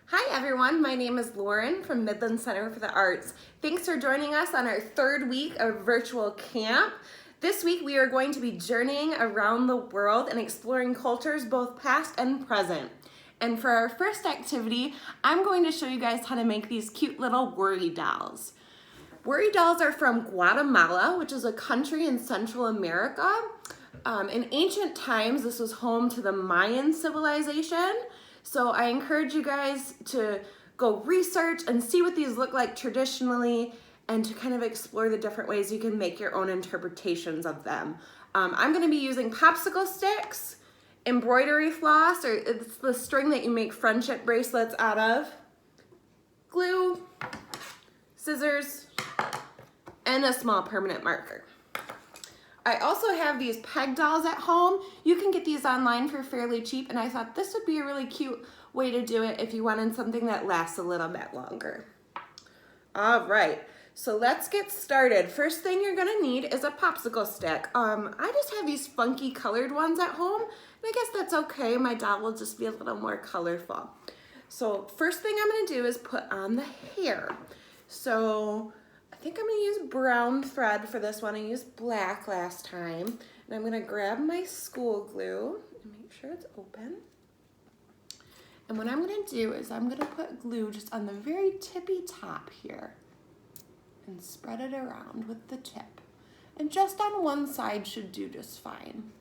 Hi everyone, my name is Lauren from Midland Center for the Arts. Thanks for joining us on our third week of virtual camp. This week we are going to be journeying around the world and exploring cultures both past and present. And for our first activity, I'm going to show you guys how to make these cute little worry dolls. Worry dolls are from Guatemala, which is a country in Central America. In ancient times, this was home to the Mayan civilization. So I encourage you guys to go research and see what these look like traditionally and to kind of explore the different ways you can make your own interpretations of them. I'm gonna be using popsicle sticks, embroidery floss, or it's the string that you make friendship bracelets out of, glue, scissors, and a small permanent marker. I also have these peg dolls at home. You can get these online for fairly cheap, and I thought this would be a really cute way to do it if you wanted something that lasts a little bit longer. All right, so let's get started. First thing you're gonna need is a popsicle stick. I just have these funky colored ones at home, and I guess that's okay. My doll will just be a little more colorful. So first thing I'm gonna do is put on the hair. So I think I'm gonna use brown thread for this one. I used black last time. And I'm gonna grab my school glue and make sure it's open. And what I'm gonna do is I'm gonna put glue just on the very tippy top here and spread it around with the tip. And just on one side should do just fine.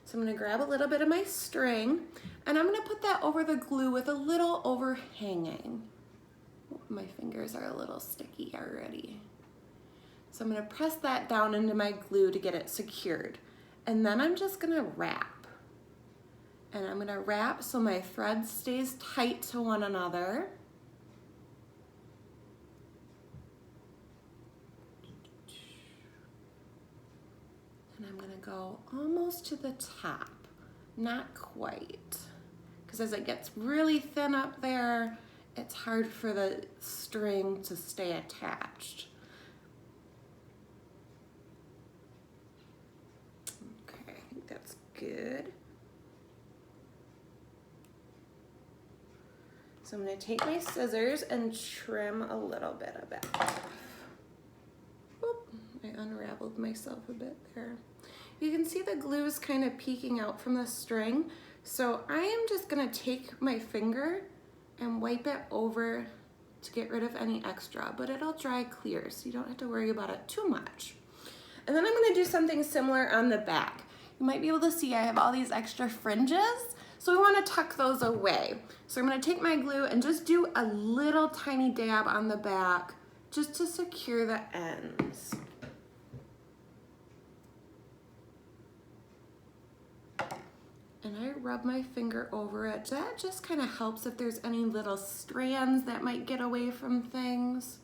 So I'm gonna grab a little bit of my string and I'm gonna put that over the glue with a little overhanging. My fingers are a little sticky already. So I'm gonna press that down into my glue to get it secured. And then I'm just gonna wrap. And I'm gonna wrap so my thread stays tight to one another. And I'm gonna go almost to the top, not quite. Because as it gets really thin up there, it's hard for the string to stay attached. Okay, I think that's good. So I'm gonna take my scissors and trim a little bit of it off. Oop, I unraveled myself a bit there. You can see the glue is kind of peeking out from the string. So I am just gonna take my finger and wipe it over to get rid of any extra, but it'll dry clear, so you don't have to worry about it too much. And then I'm gonna do something similar on the back. You might be able to see I have all these extra fringes, so we wanna tuck those away. So I'm gonna take my glue and just do a little tiny dab on the back just to secure the ends. And I rub my finger over it. That just kind of helps if there's any little strands that might get away from things.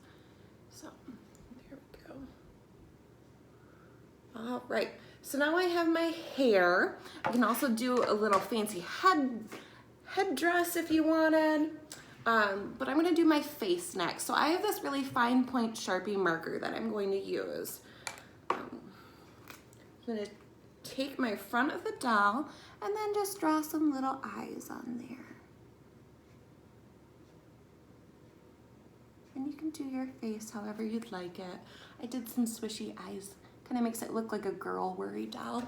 So, there we go. All right, so now I have my hair. I can also do a little fancy headdress if you wanted. But I'm gonna do my face next. So I have this really fine point Sharpie marker that I'm going to use. I'm gonna take my front of the doll and then just draw some little eyes on there. And you can do your face however you'd like it. I did some swishy eyes. Kind of makes it look like a girl worry doll.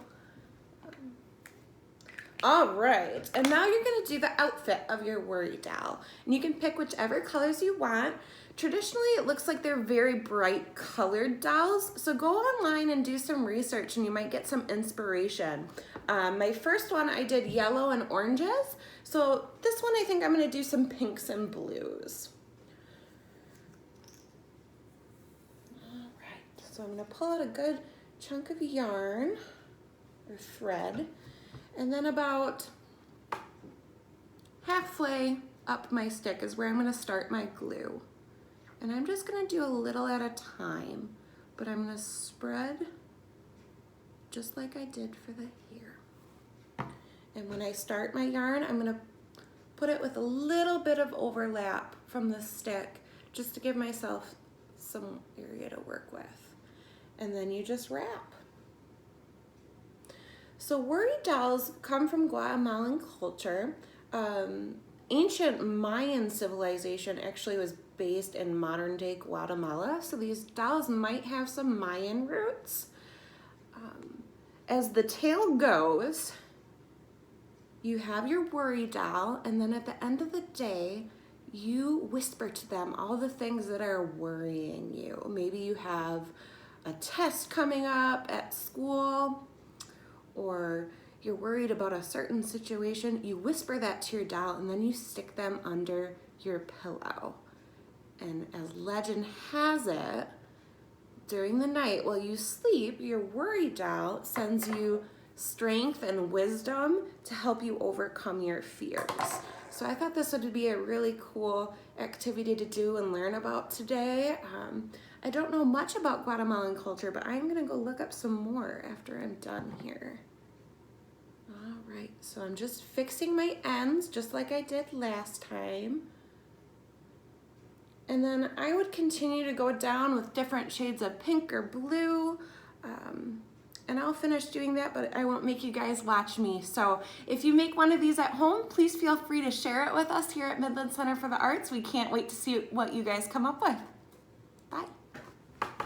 All right, and now you're gonna do the outfit of your worry doll. And you can pick whichever colors you want. Traditionally, it looks like they're very bright colored dolls. So go online and do some research and you might get some inspiration. My first one, I did yellow and oranges. So this one, I think I'm gonna do some pinks and blues. All right, so I'm gonna pull out a good chunk of yarn or thread. And then about halfway up my stick is where I'm gonna start my glue. And I'm just gonna do a little at a time, but I'm gonna spread just like I did for the hair. And when I start my yarn, I'm gonna put it with a little bit of overlap from the stick just to give myself some area to work with. And then you just wrap. So worry dolls come from Guatemalan culture. Ancient Mayan civilization actually was based in modern day Guatemala, so these dolls might have some Mayan roots. As the tale goes, you have your worry doll, and then at the end of the day, you whisper to them all the things that are worrying you. Maybe you have a test coming up at school, or you're worried about a certain situation. You whisper that to your doll, and then you stick them under your pillow. And as legend has it, during the night while you sleep, your worry doll sends you strength and wisdom to help you overcome your fears. So I thought this would be a really cool activity to do and learn about today. I don't know much about Guatemalan culture, but I'm gonna go look up some more after I'm done here. All right, so I'm just fixing my ends just like I did last time. And then I would continue to go down with different shades of pink or blue. And I'll finish doing that, but I won't make you guys watch me. So if you make one of these at home, please feel free to share it with us here at Midland Center for the Arts. We can't wait to see what you guys come up with.